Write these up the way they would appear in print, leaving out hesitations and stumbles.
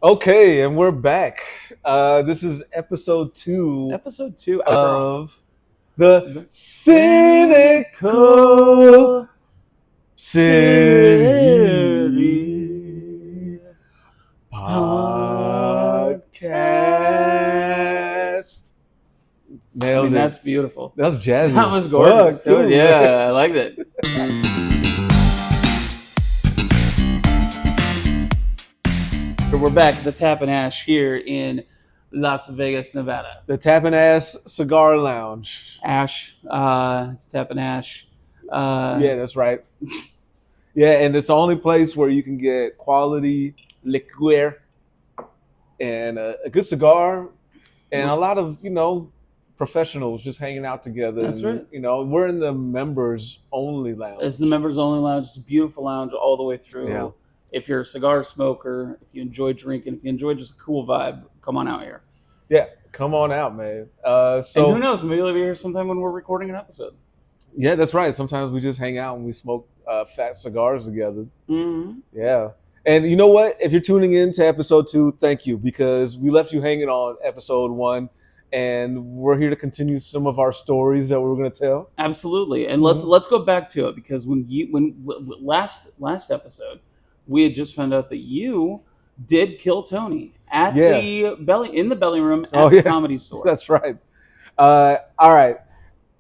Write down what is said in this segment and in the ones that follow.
Okay, and we're back. This is episode two Episode 2 of the the Sinical City City podcast. podcast. Nailed it. That's beautiful. That was jazzy That as was fuck, gorgeous. too. Yeah, I liked it. We're back at the Tap and Ash here in Las Vegas, Nevada. The Tappin' Ass Cigar Lounge. Ash, it's Tap and Ash. Yeah, that's right. Yeah, and it's the only place where you can get quality liqueur and a good cigar and a lot of professionals just hanging out together. That's and, right. We're in the members only lounge. It's the members only lounge. It's a beautiful lounge all the way through. Yeah. If you're a cigar smoker, if you enjoy drinking, if you enjoy just a cool vibe, come on out here. Yeah, come on out, man. And who knows? Maybe we'll be here sometime when we're recording an episode. Yeah, that's right. Sometimes we just hang out and we smoke fat cigars together. Mm-hmm. Yeah. And you know what? If you're tuning in to episode 2, thank you, because we left you hanging on episode 1, and we're here to continue some of our stories that we were going to tell. Absolutely. And let's go back to it, because when last episode we had just found out that you did kill Tony at the belly room at the comedy store. That's right. All right.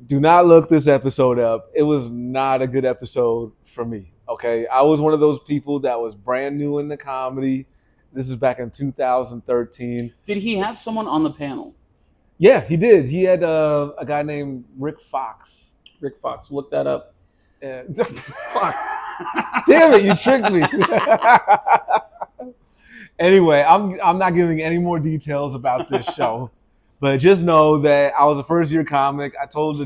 Do not look this episode up. It was not a good episode for me. Okay. I was one of those people that was brand new in the comedy. This is back in 2013. Did he have someone on the panel? Yeah, he did. He had a guy named Rick Fox. Rick Fox. Look that up. Fuck. Damn it, you tricked me. Anyway, I'm not giving any more details about this show, but just know that I was a first-year comic. I told a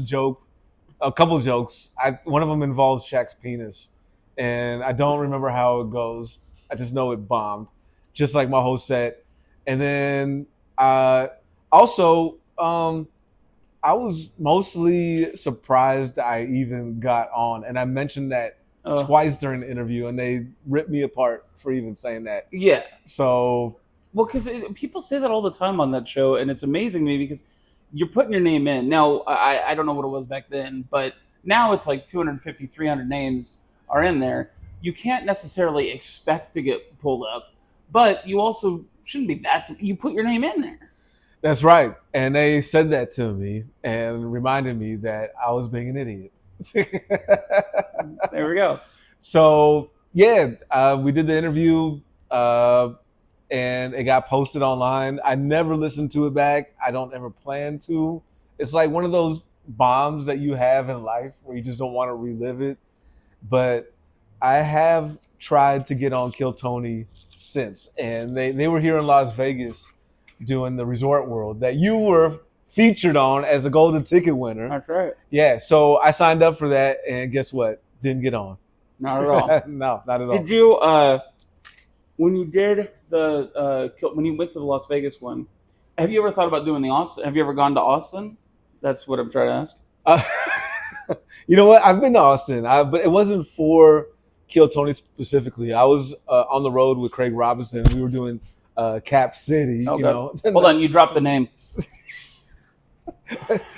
couple jokes. One of them involves Shaq's penis, and I don't remember how it goes. I just know it bombed, just like my whole set. And then also, I was mostly surprised I even got on, and I mentioned that twice during the interview, and they ripped me apart for even saying that. Yeah. So, well, because people say that all the time on that show, and it's amazing to me because you're putting your name in. Now, I don't know what it was back then, but now it's like 250, 300 names are in there. You can't necessarily expect to get pulled up, but you also shouldn't be you put your name in there. That's right. And they said that to me and reminded me that I was being an idiot. There we go. So, yeah, we did the interview and it got posted online. I never listened to it back. I don't ever plan to. It's like one of those bombs that you have in life where you just don't want to relive it. But I have tried to get on Kill Tony since. And they were here in Las Vegas doing the Resort World that you were featured on as a golden ticket winner. That's right. Yeah, so I signed up for that, and guess what? Didn't get on. Not at all. No, not at all. Did you, when you did when you went to the Las Vegas one, have you ever thought about doing the Austin? Have you ever gone to Austin? That's what I'm trying to ask. You know what? I've been to Austin, but it wasn't for Kill Tony specifically. I was on the road with Craig Robinson. We were doing Cap City. Okay. You know. Hold on, you dropped the name.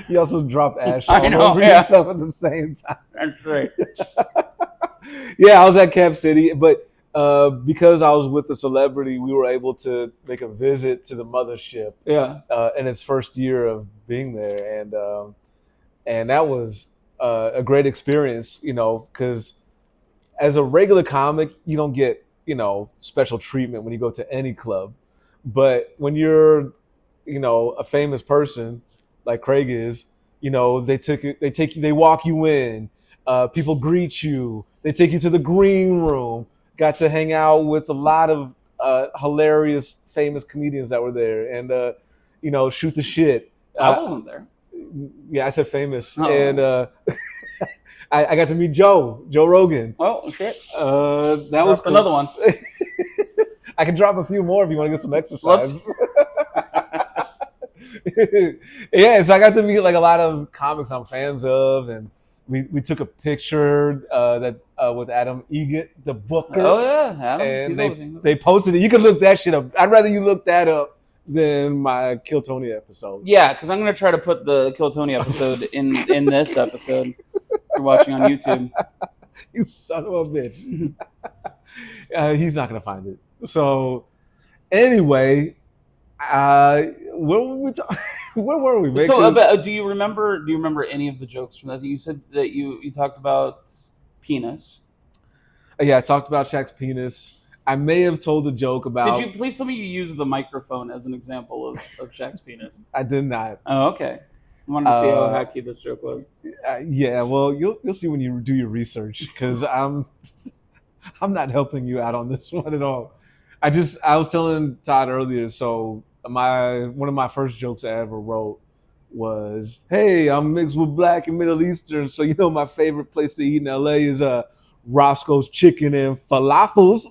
You also dropped Ash I know, over yourself at the same time. That's right. Yeah, I was at Cap City, but because I was with a celebrity, we were able to make a visit to the mothership. Yeah. In its first year of being there, and that was a great experience. You know, because as a regular comic, you don't get special treatment when you go to any club, but when you're a famous person like Craig is, they walk you in, people greet you, they take you to the green room. Got to hang out with a lot of hilarious, famous comedians that were there, and shoot the shit. I wasn't there. Yeah, I said famous, Oh. and I got to meet Joe Rogan. Oh, okay. That was cool. Another one. I can drop a few more if you want to get some exercise. Yeah, so I got to meet like a lot of comics I'm fans of, and we took a picture that with Adam Egget, the Oh booker, yeah, Adam. and He's always they posted it. You can look that shit up. I'd rather you look that up than my Kill Tony episode. yeah, because I'm gonna try to put the Kill Tony episode in this episode. If you're watching on YouTube. You son of a bitch. He's not gonna find it. So anyway, where were we? Where were we? Man? So, do you remember? Do you remember any of the jokes from that? You said that you talked about penis. Yeah, I talked about Shaq's penis. I may have told a joke about. Did you please tell me you used the microphone as an example of Shaq's penis? I did not. Oh, okay. I wanted to see how hacky this joke was. Yeah, well, you'll see when you do your research because I'm not helping you out on this one at all. I was telling Todd earlier. So one of my first jokes I ever wrote was, "Hey, I'm mixed with black and Middle Eastern, so my favorite place to eat in LA is Roscoe's Chicken and Falafels."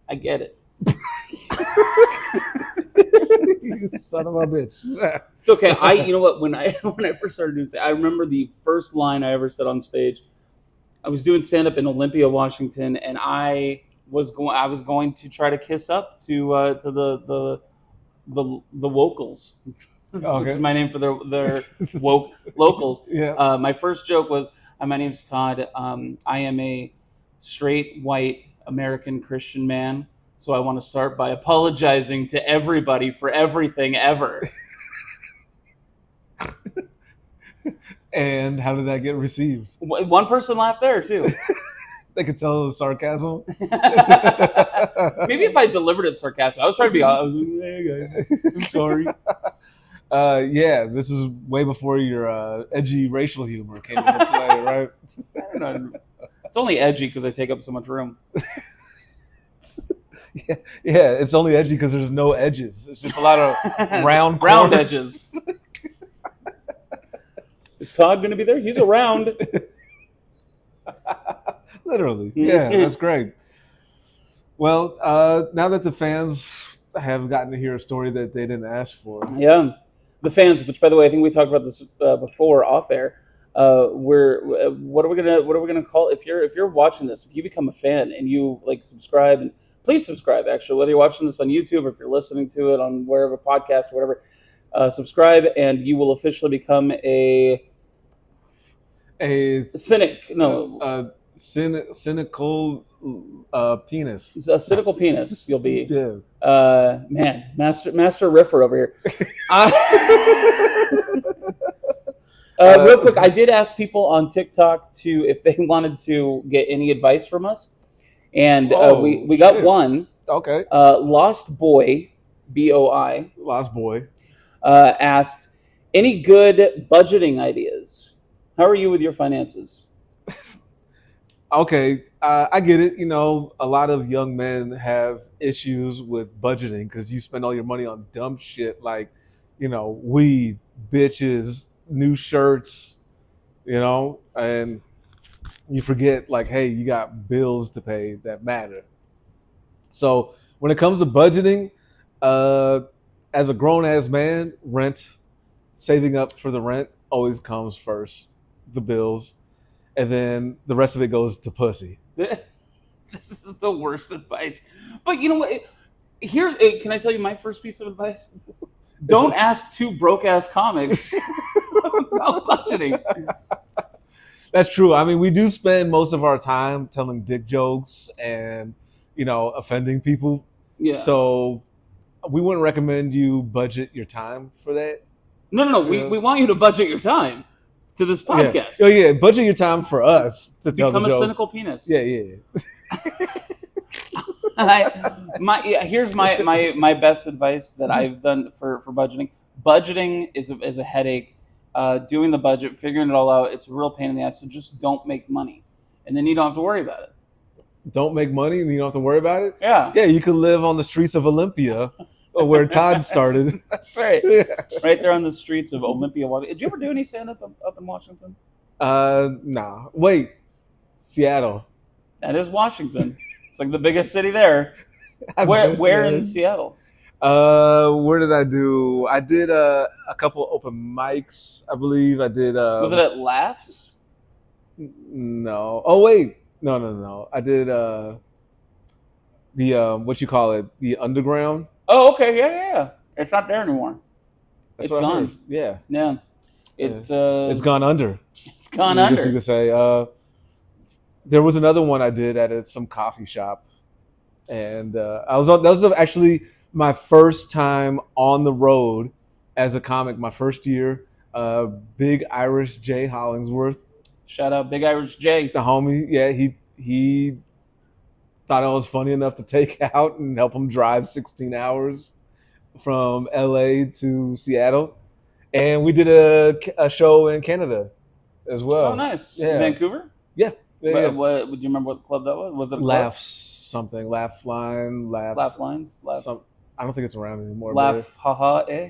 I get it. You son of a bitch. It's okay. You know what? When I first started doing stand, I remember the first line I ever said on stage. I was doing stand up in Olympia, Washington, and I was going to try to kiss up to the Wokals, which is my name for their woke locals. Yeah. My first joke was, "My name's Todd. I am a straight white American Christian man. So I want to start by apologizing to everybody for everything ever." And how did that get received? One person laughed there too. They could tell it was sarcasm. Maybe if I delivered it sarcastic, I was trying to be. I was like, "Hey guys, I'm sorry." Yeah, this is way before your edgy racial humor came into play, right? I don't know. It's only edgy because I take up so much room. Yeah, it's only edgy because there's no edges. It's just a lot of round edges. Is Todd going to be there? He's around. Literally. Yeah, that's great. Well, now that the fans have gotten to hear a story that they didn't ask for. Yeah. The fans, which by the way, I think we talked about this before off air. What are we gonna call if you're watching this, if you become a fan and you subscribe, and please subscribe, actually, whether you're watching this on YouTube or if you're listening to it on wherever podcast or whatever, subscribe and you will officially become a cynic. No, cynical penis. A cynical penis. You'll be. Yeah. Man, master riffer over here. Real quick, I did ask people on TikTok if they wanted to get any advice from us. And we got one. Okay. Lost Boy, BOI. Lost Boy. Asked, any good budgeting ideas? How are you with your finances? Okay, I get it. A lot of young men have issues with budgeting because you spend all your money on dumb shit like, weed, bitches, new shirts, and you forget hey, you got bills to pay that matter. So when it comes to budgeting, as a grown ass man, saving up for the rent always comes first, the bills, and then the rest of it goes to pussy. This is the worst advice. But you know what? Can I tell you my first piece of advice? Don't ask two broke ass comics about budgeting. That's true. I mean, we do spend most of our time telling dick jokes and, offending people. Yeah. So we wouldn't recommend you budget your time for that. No. We want you to budget your time to this podcast. Oh yeah, budget your time for us to tell the jokes. Become a cynical penis. Yeah. Here's my best advice that I've done for budgeting. Budgeting is a headache. Doing the budget, figuring it all out, it's a real pain in the ass. So just don't make money, and then you don't have to worry about it. Don't make money, and you don't have to worry about it. Yeah. You could live on the streets of Olympia, where Todd started. That's right. Yeah. Right there on the streets of Olympia, Washington. Did you ever do any stand up in Washington? Nah. Wait, Seattle. That is Washington. It's the biggest city there. Where in Seattle? Where did I do? I did a couple open mics, I believe. I did. Was it at Laughs? No. Oh wait, no. I did the what you call it, the underground. Oh, okay, yeah. It's not there anymore. That's It's what I heard. gone. Yeah, Yeah, yeah. it's It's gone under. it's gone I guess you under. could say. There was another one I did at some coffee shop, and I was on. That was actually my first time on the road as a comic. My first year. Big Irish Jay Hollingsworth, Shout out Big Irish J. the homie. Yeah, he thought I was funny enough to take out and help him drive 16 hours from LA to Seattle. And we did a show in Canada as Oh, well. nice. Yeah. Vancouver. Yeah. Yeah. What would you remember? What club that was? Was it a club? Laughs something. Laugh line. Laughs. Laugh lines. Laugh. Some, I don't think it's around anymore. Laugh. Haha. Eh.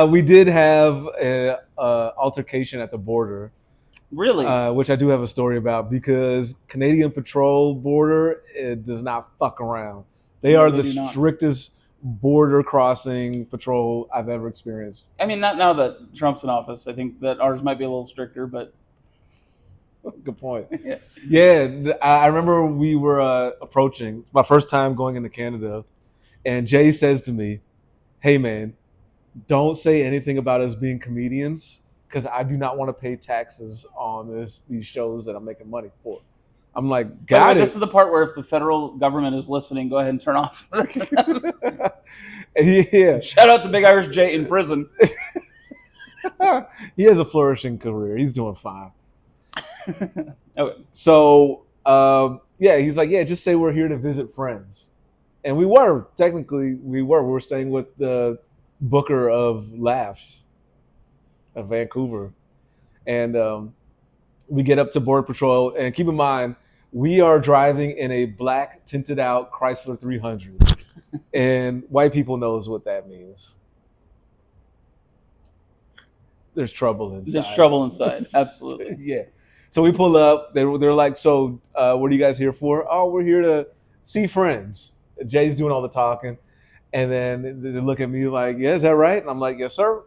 We did have an altercation at the border, Really? which I do have a story about because Canadian Patrol border does not fuck around. They No, are they the do not. strictest border crossing patrol I've ever experienced. I mean, not now that Trump's in office. I think that ours might be a little stricter, but Good point. yeah. Yeah, I remember we were approaching my first time going into Canada, and Jay says to me, "Hey man, don't say anything about us being comedians because I do not want to pay taxes on these shows that I'm making money for." I'm like, By the way, got this it. is the part where if the federal government is listening, go ahead and turn off. Yeah, Shout out to Big Irish J in prison. he has a flourishing career. He's doing fine. Okay. So yeah, he's like, yeah, just say we're here to visit friends, and we were technically we were staying with the booker of Laughs of Vancouver, and we get up to Border Patrol, and keep in mind we are driving in a black tinted out Chrysler 300, and white people knows what that means. There's trouble inside. There's trouble inside. Absolutely. Yeah. So we pull up. They're like, so what are you guys here for? Oh, we're here to see friends. Jay's doing all the talking. And then they look at me like, yeah, is that right? And I'm like, yes, sir.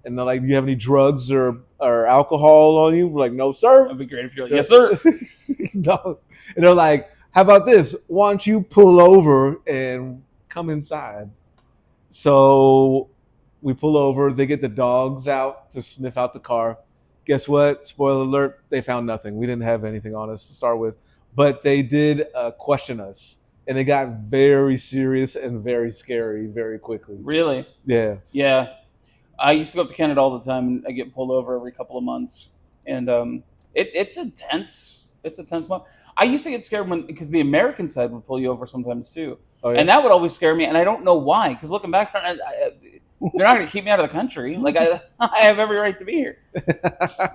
And they're like, do you have any drugs or alcohol on you? We're like, no, sir. That'd be great if you're like, yes, sir. No. And they're like, how about this? Why don't you pull over and come inside? So we pull over. They get the dogs out to sniff out the car. Guess what? Spoiler alert, they found nothing. We didn't have anything on us to start with. But they did question us. And they got very serious and very scary very quickly. Really? Yeah. Yeah. I used to go up to Canada all the time, and I get pulled over every couple of months. And it's intense. It's a tense month. I used to get scared because the American side would pull you over sometimes too. Oh, yeah. And that would always scare me, and I don't know why. Because looking back, they're not going to keep me out of the country. Like I have every right to be here.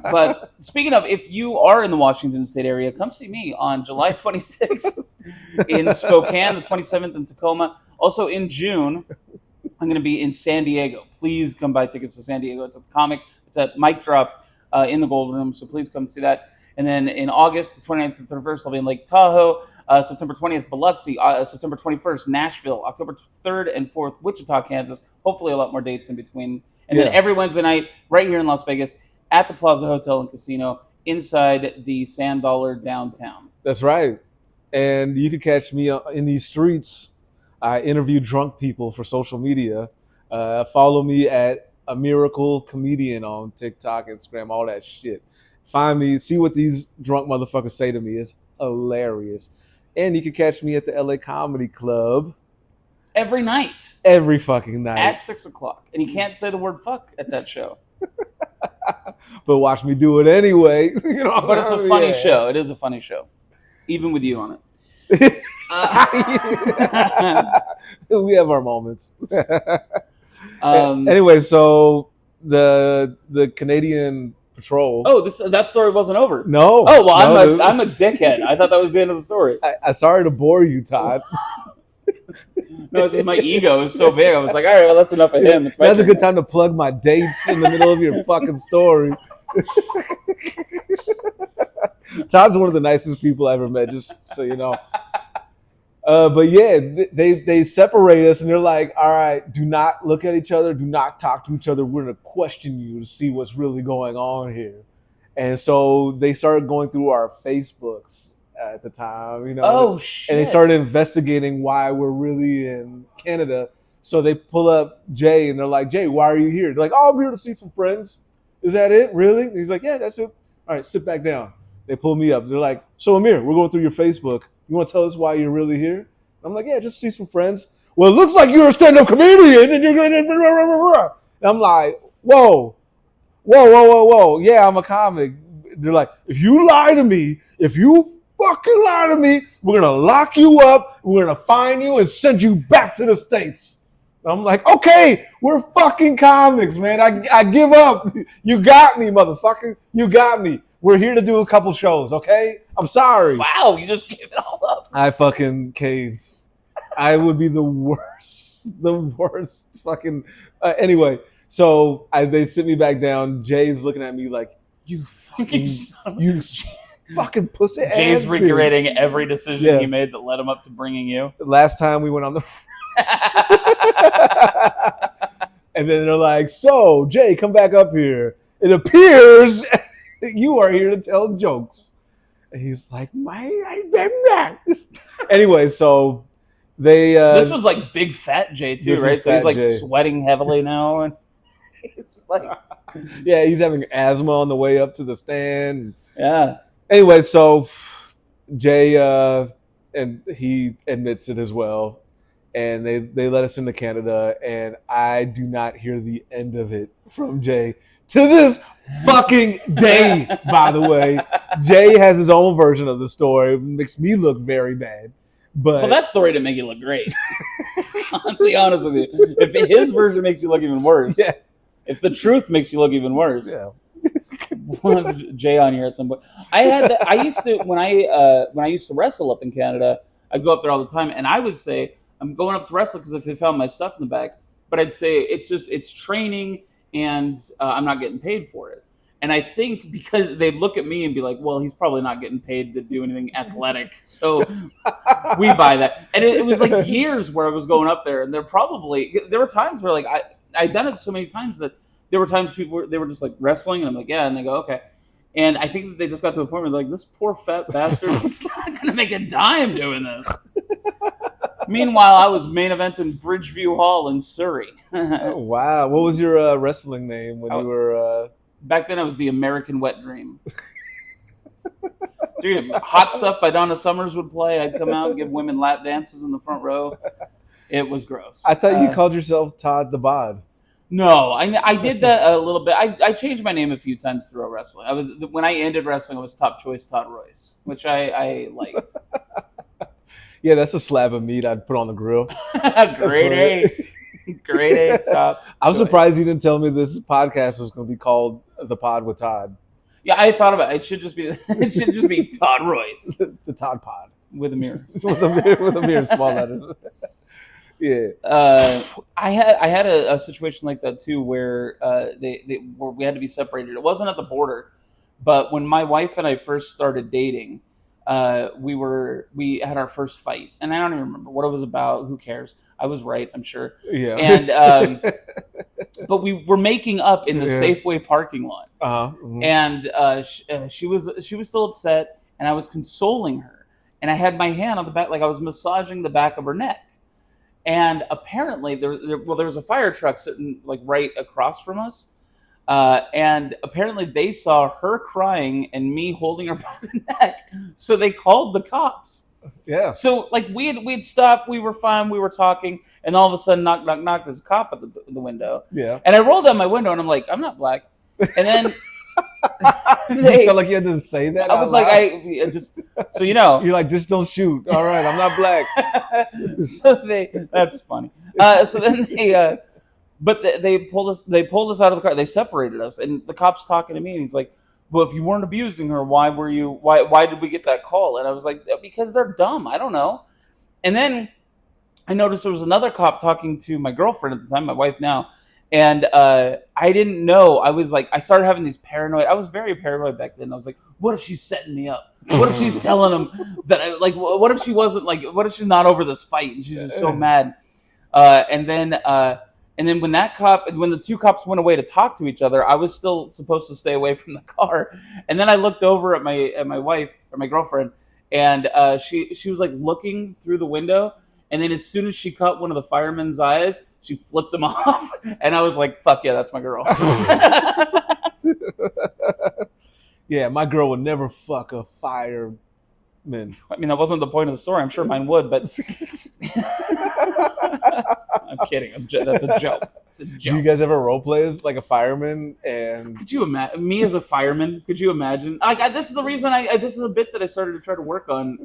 But speaking of, if you are in the Washington State area, come see me on July 26th in Spokane, the 27th in Tacoma. Also in June, I'm going to be in San Diego. Please come buy tickets to San Diego. It's a comic. It's at Mic Drop in the Gold Room. So please come see that. And then in August, the 29th and 31st, I'll be in Lake Tahoe. September 20th, Biloxi. September 21st, Nashville. October 3rd and 4th, Wichita, Kansas. Hopefully a lot more dates in between. And then every Wednesday night, right here in Las Vegas, at the Plaza Hotel and Casino, inside the Sand Dollar downtown. That's right. And you can catch me in these streets. I interview drunk people for social media. Follow me at Amiracle Comedian on TikTok, Instagram, all that shit. Find me, see what these drunk motherfuckers say to me. It's hilarious. And you can catch me at the LA Comedy Club Every night. every fucking night. At 6 o'clock. And you can't say the word fuck at that show. But watch me do it anyway. You know, But it's a funny show. It is a funny show. Even with you on it. We have our moments. Um, Anyway, so the Canadian Patrol. Oh, that story wasn't over. No. Oh well, no, I'm a dickhead. I thought that was the end of the story. I'm sorry to bore you, Todd. No, it's just my ego is so big. I was like, all right, well, that's enough of him. It's my That's a turn good time to plug my dates in the middle of your fucking story. Todd's one of the nicest people I ever met, just so you know. But yeah, they separate us, and they're like, "All right, do not look at each other, do not talk to each other. We're gonna question you to see what's really going on here." And so they started going through our Facebooks at the time, Oh and they shit! started investigating why we're really in Canada. So they pull up Jay, and they're like, "Jay, why are you here?" They're like, "Oh, I'm here to see some friends." Is that it? Really? And he's like, "Yeah, that's it." All right, sit back down. They pull me up. They're like, "So Amir, we're going through your Facebook. You want to tell us why you're really here?" I'm like, "Yeah, just see some friends." "Well, it looks like you're a stand-up comedian, and you're going to. And I'm like, "Whoa, whoa. Yeah, I'm a comic." They're like, if you fucking lie to me, we're going to lock you up, we're going to fine you, and send you back to the States. I'm like, "Okay, we're fucking comics, man. I give up. You got me, motherfucker. You got me. We're here to do a couple shows, okay? I'm sorry." Wow, you just gave it all up. I fucking caved. I would be the worst. The worst fucking. Anyway, so they sit me back down. Jay's looking at me like, "You fucking, you fucking pussy ass." Jay's regretting bitch. every decision he made that led him up to bringing you. Last time we went on the. And then they're like, "So, Jay, come back up here. It appears you are here to tell jokes." And he's like, I'm not. Anyway, so they. This was like big fat Jay too, right? So he's like Jay. sweating heavily now, and he's like, yeah, he's having asthma on the way up to the stand. yeah. Anyway, so Jay, and he admits it as well. And they let us into Canada, and I do not hear the end of it from Jay to this fucking day. By the way, Jay has his own version of the story. It makes me look very bad. But Well, that story didn't make you look great. I'll be honest with you. If his version makes you look even worse, yeah, if the truth makes you look even worse, yeah. we'll have Jay on here at some point. I used to when I used to wrestle up in Canada, I'd go up there all the time, and I would say I'm going up to wrestle because if they found my stuff in the back, but I'd say it's training, and I'm not getting paid for it. And I think because they'd look at me and be like, "Well, he's probably not getting paid to do anything athletic," so we buy that. And it was like years where I was going up there, and there were times where like I'd done it so many times that there were times they were just like wrestling, and I'm like, "Yeah," and they go, "Okay." And I think that they just got to a point where they're like, "This poor fat bastard is not going to make a dime doing this." Meanwhile, I was main event in Bridgeview Hall in Surrey. Oh, wow. What was your wrestling name when you were? Back then, I was the American Wet Dream. So Hot Stuff by Donna Summers would play. I'd come out and give women lap dances in the front row. It was gross. I thought you called yourself Todd the Bod. No, I did that a little bit. I changed my name a few times through wrestling. When I ended wrestling, I was Top Choice Todd Royce, which I liked. Yeah, that's a slab of meat I'd put on the grill. Grade A. Grade A top. I'm choice. surprised you didn't tell me this podcast was going to be called The Pod with Todd. Yeah, I thought about it. It should just be Todd Royce The Todd Pod. with Amir. with Amir, small letters. Yeah. I had a situation like that too, where we had to be separated. It wasn't at the border, but when my wife and I first started dating, we had our first fight, and I don't even remember what it was about. Who cares? I was right, I'm sure. Yeah. And but we were making up in the Safeway parking lot, Mm-hmm. and she was still upset, and I was consoling her, and I had my hand on the back, like I was massaging the back of her neck. And apparently, there was a fire truck sitting like right across from us, and apparently they saw her crying and me holding her by the neck, so they called the cops. Yeah. So like we'd stopped, we were fine, we were talking, and all of a sudden, knock, knock, knock, there's a cop at the window. Yeah. And I rolled down my window, and I'm like, I'm not black. And then You felt like you had to say that. I was like, I just so you know, you're like, just don't shoot. All right, I'm not black. So that's funny. So then they pulled us out of the car. They separated us, and the cop's talking to me, and he's like, "Well, if you weren't abusing her, why did we get that call?" And I was like, "Because they're dumb. I don't know." And then I noticed there was another cop talking to my girlfriend at the time, my wife now, And I didn't know. I was like, I started having these paranoid. I was very paranoid back then. I was like, what if she's setting me up? What if she's telling him that I like? What if she wasn't like? What if she's not over this fight and she's just so mad? Uh, and then uh, and then when the two cops went away to talk to each other, I was still supposed to stay away from the car. And then I looked over at my wife or my girlfriend, and she was like looking through the window. And then as soon as she caught one of the firemen's eyes, she flipped him off. And I was like, "Fuck yeah, that's my girl." Yeah, my girl would never fuck a fireman. I mean, that wasn't the point of the story. I'm sure mine would, but I'm kidding. That's a joke. It's a Do you joke. guys ever role play as like a fireman? And Could you imagine me as a fireman? Could you imagine? This is the reason. This is a bit that I started to try to work on.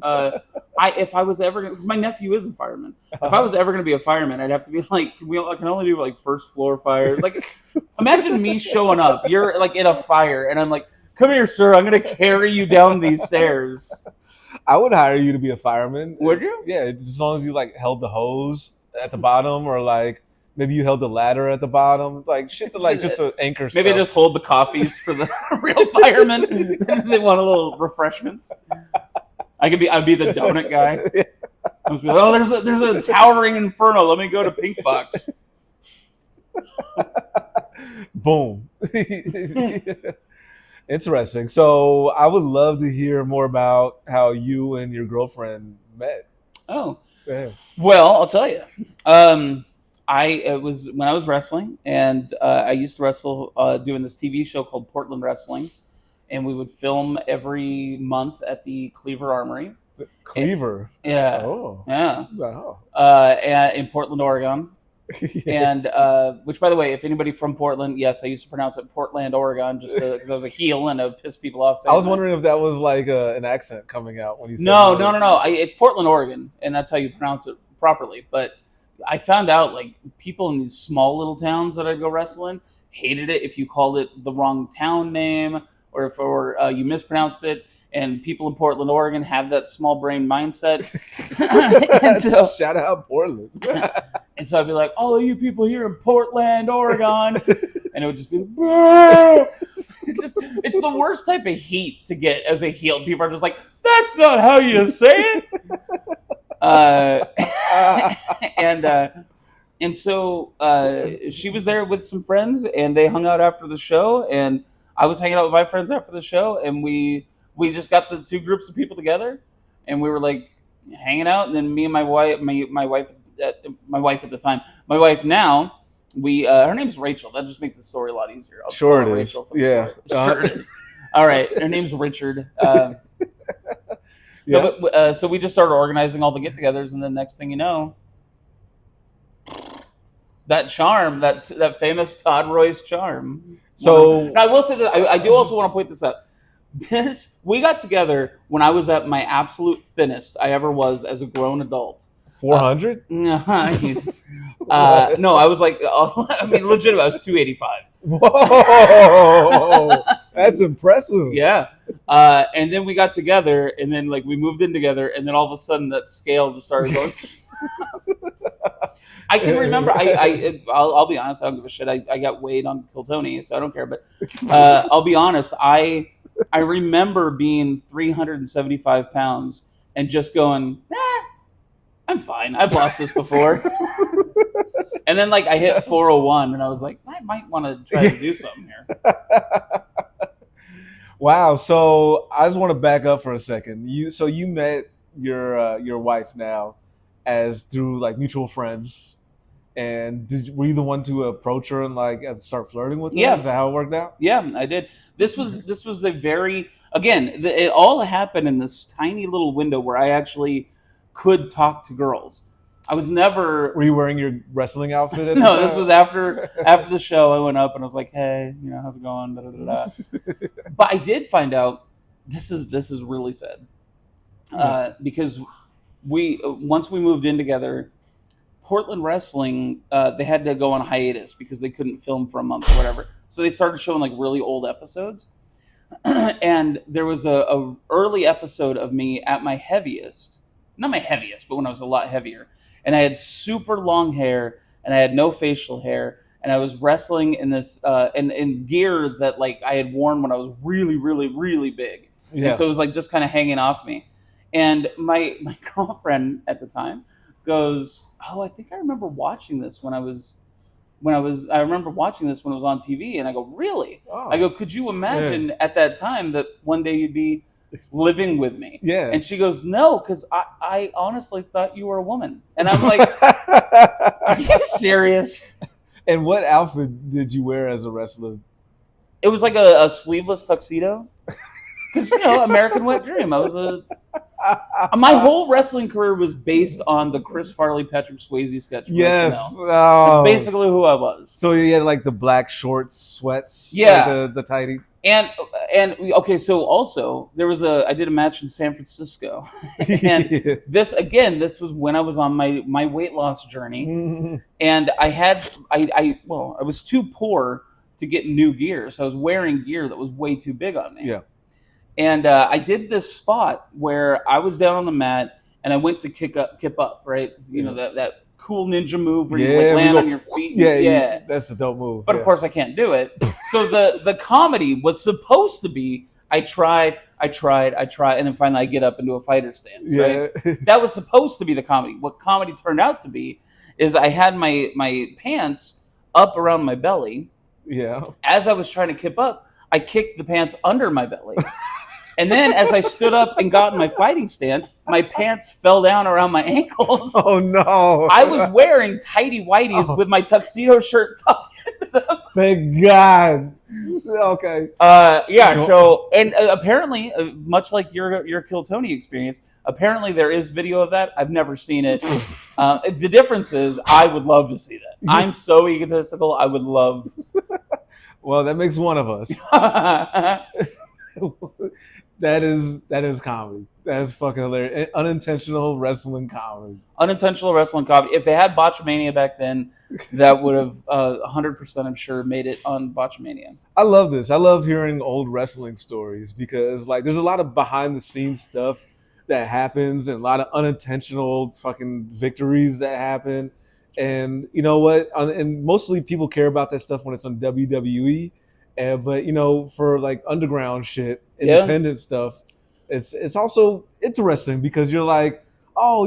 If I was ever, because my nephew is a fireman. If I was ever going to be a fireman, I'd have to be like, I can only do like first floor fires. Like, imagine me showing up. You're like in a fire, and I'm like, "Come here, sir. I'm going to carry you down these stairs." I would hire you to be a fireman. Would you? Yeah, as long as you like held the hose at the bottom, or like maybe you held the ladder at the bottom, like shit to like just to anchor Maybe I stuff. just hold the coffees for the real firemen. They want a little refreshments. I'd be the donut guy. I was like, oh, there's a towering inferno. Let me go to Pink Box. Boom. Interesting. So I would love to hear more about how you and your girlfriend met. Oh, Yeah. well, I'll tell you. It was when I was wrestling, and I used to wrestle doing this TV show called Portland Wrestling, and we would film every month at the Cleaver Armory. Cleaver. Yeah, Oh. yeah. Wow. In Portland, Oregon. Yeah. And which, by the way, if anybody from Portland, yes, I used to pronounce it Portland, Oregon, just because I was a heel and I would piss people off. I was wondering if that was like an accent coming out when you said No, that. no. It's Portland, Oregon, and that's how you pronounce it properly. But I found out like people in these small little towns that I'd go wrestle in hated it if you called it the wrong town name or if you mispronounced it. And people in Portland, Oregon have that small brain mindset. And so, shout out Portland. and so I'd be like, all of you people here in Portland, Oregon. And it would just be, boo! It's the worst type of heat to get as a heel. People are just like, that's not how you say it. And so she was there with some friends, and they hung out after the show, and I was hanging out with my friends after the show, and we just got the two groups of people together, and we were like hanging out, and then me and my wife at the time, my wife now, her name's Rachel. That just makes the story a lot easier. I'll Sure call her it is. Rachel for the Yeah. story. Sure it is. All right, her name's Richard. Yeah. No, but, so we just started organizing all the get-togethers, and then next thing you know, that charm, that famous Todd Royce charm. So Now, I will say that I do also want to point this out. We got together when I was at my absolute thinnest I ever was as a grown adult. 400? No, I was like, legit, I was 285. Whoa, that's impressive. Yeah. And then we got together, and then like we moved in together, and then all of a sudden that scale just started going. I can remember. I'll be honest. I don't give a shit. I got weighed on Kill Tony, so I don't care. But I'll be honest. I remember being 375 pounds and just going, I'm fine. I've lost this before. And then like I hit 401, and I was like, I might want to try to do something here. Wow. So I just want to back up for a second. You met your wife now as through like mutual friends, and were you the one to approach her and like start flirting with her? Yeah. Is that how it worked out? Yeah, I did. This was a very, again, it all happened in this tiny little window where I actually could talk to girls. I was never. Were you wearing your wrestling outfit at the No, time? this was after the show. I went up and I was like, "Hey, how's it going?" Da, da, da, da. But I did find out this is really sad because once we moved in together, Portland Wrestling they had to go on hiatus because they couldn't film for a month or whatever. So they started showing like really old episodes, and there was a early episode of me at my heaviest, not my heaviest, but when I was a lot heavier. And I had super long hair, and I had no facial hair, and I was wrestling in this in gear that like I had worn when I was really, really, really big, and Yeah. so it was like just kind of hanging off me. And my girlfriend at the time goes, "Oh, I think I remember watching this I remember watching this when it was on TV." And I go, "Really?" I Oh. go, "Could you Yeah. imagine at that time that one day you'd be living with me?" Yeah. And she goes, "No, because I honestly thought you were a woman." And I'm like, "Are you serious?" And what outfit did you wear as a wrestler? It was like a sleeveless tuxedo. Because, American Wet Dream. My whole wrestling career was based on the Chris Farley, Patrick Swayze sketch from Yes. SNL. That's Oh. basically who I was. So you had like the black shorts, sweats, Yeah. like the tighty. And okay, so also there was I did a match in San Francisco, and this was when I was on my weight loss journey, and I was too poor to get new gear, so I was wearing gear that was way too big on me. Yeah. And I did this spot where I was down on the mat and I went to kip up, right? That cool ninja move where you like land on your feet. Yeah, that's a dope move. But of course I can't do it. So the comedy was supposed to be I tried, and then finally I get up and do a fighter stance, right? That was supposed to be the comedy. What comedy turned out to be is I had my pants up around my belly. Yeah. As I was trying to kip up, I kicked the pants under my belly. And then as I stood up and got in my fighting stance, my pants fell down around my ankles. Oh, no. I was wearing tighty whities with my tuxedo shirt tucked into them. Thank God. Okay. So, and apparently, much like your Kill Tony experience, apparently there is video of that. I've never seen it. The difference is I would love to see that. I'm so egotistical. I would love. Well, that makes one of us. That is comedy. That is fucking hilarious. Unintentional wrestling comedy. Unintentional wrestling comedy. If they had Botchamania back then, that would have 100%, I'm sure, made it on Botchamania. I love this. I love hearing old wrestling stories because like there's a lot of behind the scenes stuff that happens and a lot of unintentional fucking victories that happen. And you know what? And mostly people care about that stuff when it's on WWE. But for like underground shit, independent stuff, it's also interesting because you're like, oh,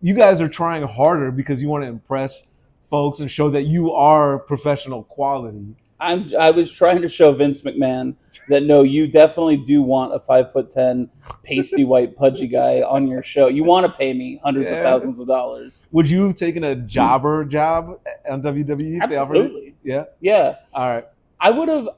you guys are trying harder because you want to impress folks and show that you are professional quality. I was trying to show Vince McMahon that no, you definitely do want a 5'10", pasty white pudgy guy on your show. You want to pay me hundreds of thousands of dollars. Would you have taken a jobber job on WWE? Absolutely. Yeah. Yeah. All right. I would have.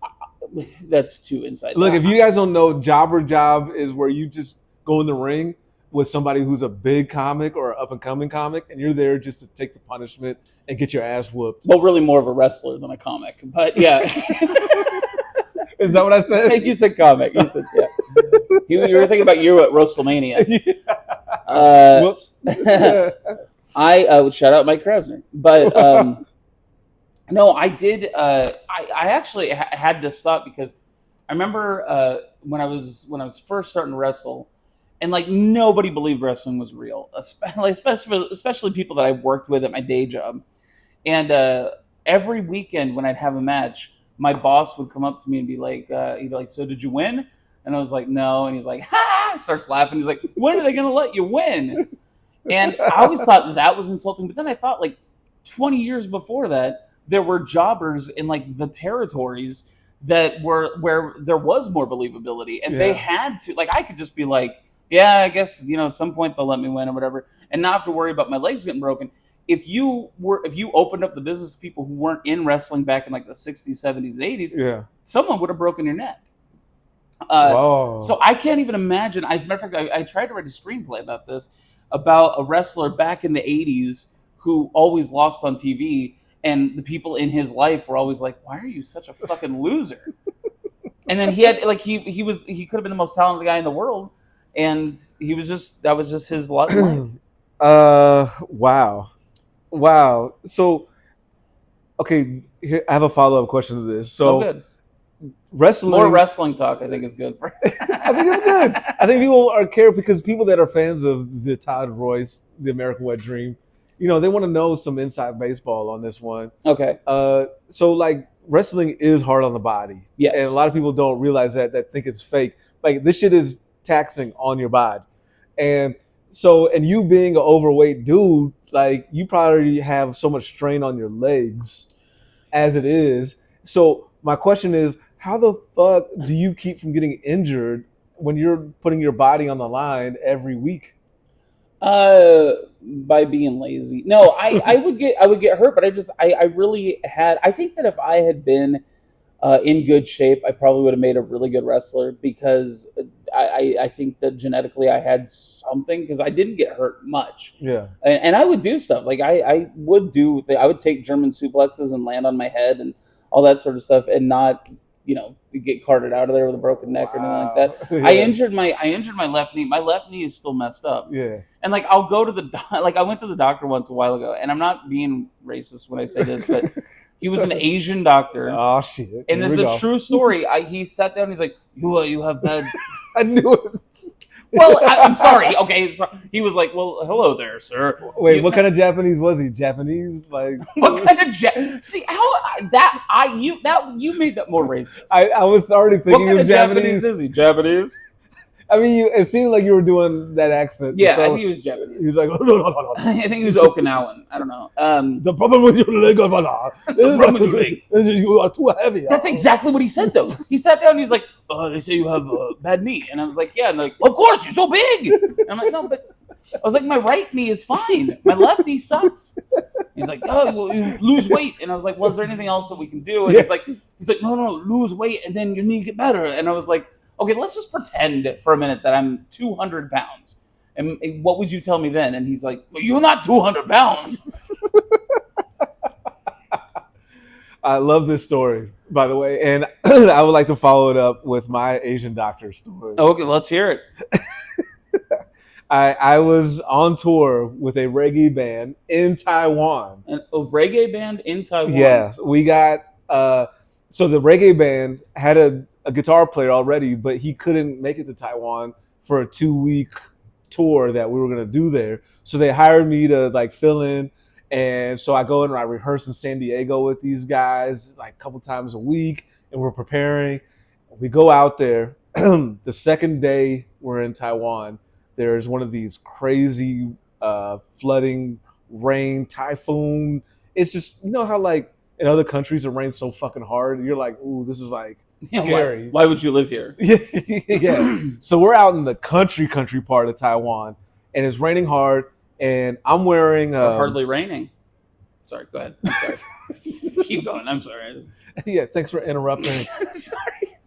That's too inside. Look, if you guys don't know, jobber job is where you just go in the ring with somebody who's a big comic or up and coming comic, and you're there just to take the punishment and get your ass whooped. Well, really more of a wrestler than a comic, but yeah. Is that what I said? I think you said comic. You said yeah. You were thinking about you at WrestleMania. Yeah. Whoops. I would shout out Mike Krasner, but no, I did. I actually had to stop because I remember when I was first starting to wrestle. And like nobody believed wrestling was real, especially people that I worked with at my day job. And every weekend when I'd have a match, my boss would come up to me and he'd be like, "So did you win?" And I was like, "No." And he's like, "Ha!" Starts laughing. He's like, "When are they going to let you win?" And I always thought that was insulting. But then I thought like 20 years before that, there were jobbers in like the territories that were where there was more believability, and they had to like I could just be like. Yeah, I guess at some point they'll let me win or whatever, and not have to worry about my legs getting broken. If you opened up the business to people who weren't in wrestling back in like the 60s, 70s, and 80s, someone would have broken your neck. So I can't even imagine. As a matter of fact, I tried to write a screenplay about this, about a wrestler back in the 80s who always lost on TV, and the people in his life were always like, "Why are you such a fucking loser?" And then he had like he could have been the most talented guy in the world. And that was just his lot in life. Wow. So, okay, here, I have a follow-up question to this. So, good. Wrestling, more wrestling talk, I think is good. I think it's good. I think people care because people that are fans of the Todd Royce, the Amiracle Wet Dream, they want to know some inside baseball on this one. Okay. So like wrestling is hard on the body, Yes. and a lot of people don't realize that think it's fake. Like this shit is taxing on your body, and and you being an overweight dude, like you probably have so much strain on your legs as it is. So my question is, how the fuck do you keep from getting injured when you're putting your body on the line every week? By being lazy. No, I would get hurt, but I really had. I think that if I had been in good shape, I probably would have made a really good wrestler because I think that genetically I had something because I didn't get hurt much. Yeah. And I would do stuff like I would I would take German suplexes and land on my head and all that sort of stuff and not get carted out of there with a broken neck or anything like that. Yeah. I injured my left knee. My left knee is still messed up. Yeah. And like I'll go to I went to the doctor once a while ago, and I'm not being racist when I say this, but he was an Asian doctor. Oh shit! And this is a true story. He sat down. And he's like, "You have bad." I knew it. Well, I'm sorry. Okay, so he was like, "Well, hello there, sir." Wait, what kind of Japanese was he? Japanese, like what kind of See how you made that more racist. I was already thinking what kind of Japanese. Is he? Japanese? I mean, it seemed like you were doing that accent. Yeah, so he was Japanese. He was like, no. I think he was Okinawan. I don't know. The problem with your leg, you are too heavy. That's exactly what he said, though. He sat down and he's like, they say you have a bad knee. And I was like, yeah. And they're like, well, of course, you're so big. And I'm like, no, but I was like, my right knee is fine. My left knee sucks. He's like, oh, you lose weight. And I was like, well, is there anything else that we can do? And he's like, no, lose weight and then your knee get better. And I was like, okay, let's just pretend for a minute that I'm 200 pounds. And what would you tell me then? And he's like, well, you're not 200 pounds. I love this story, by the way. And I would like to follow it up with my Asian doctor story. Okay, let's hear it. I was on tour with a reggae band in Taiwan. A reggae band in Taiwan? Yeah. We got... so the reggae band had a guitar player already, but he couldn't make it to Taiwan for a 2-week tour that we were going to do there. So they hired me to like fill in. And so I go and I rehearse in San Diego with these guys like a couple times a week, and we're preparing. We go out there. The second day we're in Taiwan, there's one of these crazy flooding, rain, typhoon. It's just, how like in other countries it rains so fucking hard. You're like, ooh, this is like scary. Why would you live here? Yeah. So we're out in the country part of Taiwan, and it's raining hard. And I'm wearing hardly raining. Sorry, go ahead. I'm sorry. Keep going. I'm sorry. Yeah, thanks for interrupting. Sorry.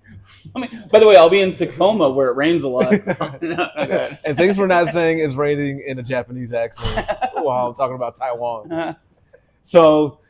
By the way, I'll be in Tacoma where it rains a lot. Okay. And thanks for not saying it's raining in a Japanese accent while I'm talking about Taiwan. So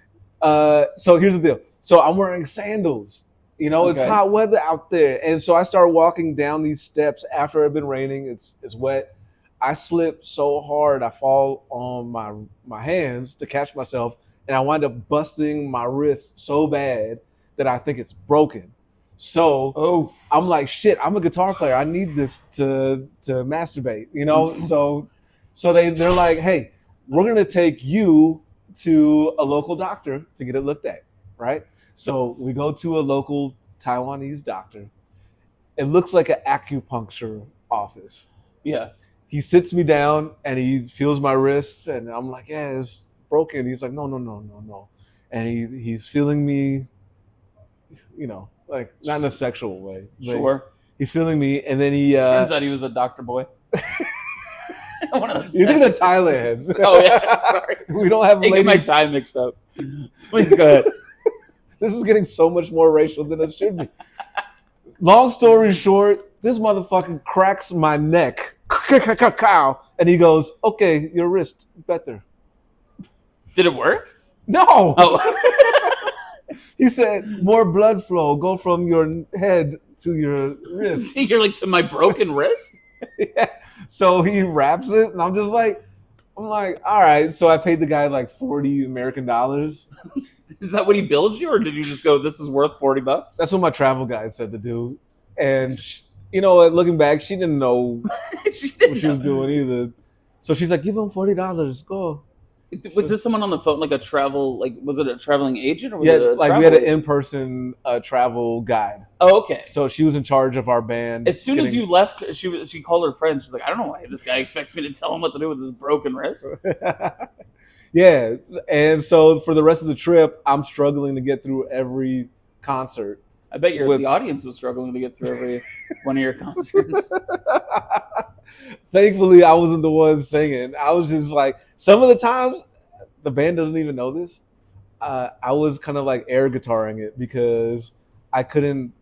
here's the deal. So I'm wearing sandals. It's hot weather out there. And so I start walking down these steps after it's been raining. It's wet. I slip so hard, I fall on my hands to catch myself, and I wind up busting my wrist so bad that I think it's broken. So I'm like, shit, I'm a guitar player. I need this to masturbate, So they're like, hey, we're going to take you to a local doctor to get it looked at, right? So we go to a local Taiwanese doctor. It looks like an acupuncture office. Yeah. He sits me down and he feels my wrist, and I'm like, yeah, it's broken. He's like, no. And he's feeling me, like not in a sexual way. Sure. He's feeling me, and then he... Turns out he was a doctor boy. You're thinking of Thailand. Oh, yeah, sorry. We don't have... Get my time mixed up. Please go ahead. This is getting so much more racial than it should be. Long story short, this motherfucker cracks my neck. And he goes, okay, your wrist better. Did it work? No. Oh. He said, more blood flow, go from your head to your wrist. You're like, to my broken wrist? Yeah. So he wraps it, and I'm like, all right. So I paid the guy like $40 American. Is that what he billed you, or did you just go, this is worth $40? That's what my travel guide said to do. And looking back, she didn't know what she was doing either. So she's like, give him $40, go. Was this someone on the phone, like a travel, like was it a traveling agent or was Yeah, it a like we travel had an agent? in-person travel guide. Oh, okay. So she was in charge of our band. As soon as you left, she called her friend. She's like, I don't know why this guy expects me to tell him what to do with his broken wrist. Yeah, and so for the rest of the trip, I'm struggling to get through every concert. I bet With the audience was struggling to get through every one of your concerts. Thankfully, I wasn't the one singing. I was just like, some of the times, the band doesn't even know this. I was kind of like air guitaring it because I couldn't.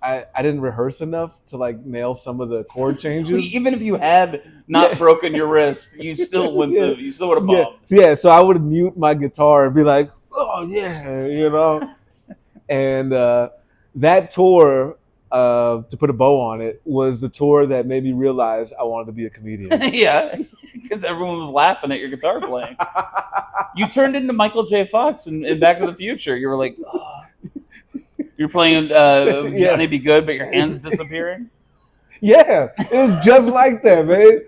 I didn't rehearse enough to like nail some of the chord So changes. even if you had not Yeah. broken your wrist, you still went Yeah. to you still would have Yeah, bombed. yeah. So I would mute my guitar and be like, "Oh yeah," And that tour, to put a bow on it, was the tour that made me realize I wanted to be a comedian. Yeah, because everyone was laughing at your guitar playing. You turned into Michael J. Fox in Back to the Future. You were like, oh. You're playing Yeah. Johnny Be Good, but your hand's disappearing. Yeah, it was just like that, man.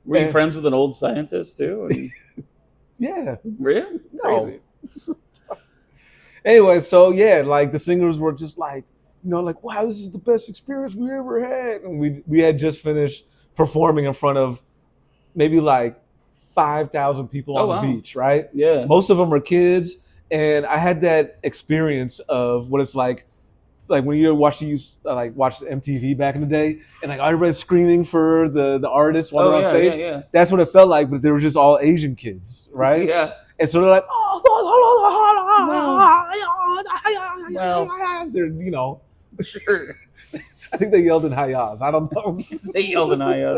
Were you And- friends with an old scientist too? yeah, Really? no. Anyway, so yeah, like the singers were just like, like, wow, this is the best experience we ever had. And we had just finished performing in front of maybe like 5,000 people Oh, on wow. the beach, right? Yeah. Most of them are kids. And I had that experience of what it's like when you watch MTV back in the day, and like everybody's screaming for the artists while Oh, they're on yeah, stage. yeah. That's what it felt like, but they were just all Asian kids, right? Yeah. And so they're like, they're Sure. I think they yelled in Hayas. I don't know. They yelled in Hayas.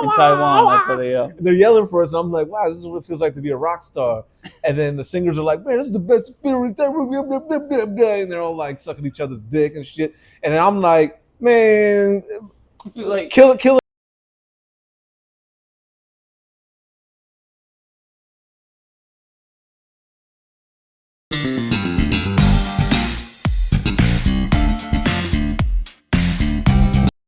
In Taiwan, that's how they yell. They're yelling for us. I'm like, wow, this is what it feels like to be a rock star. And then the singers are like, man, this is the best experience ever. And they're all like sucking each other's dick and shit. And then I'm like, man, Like killing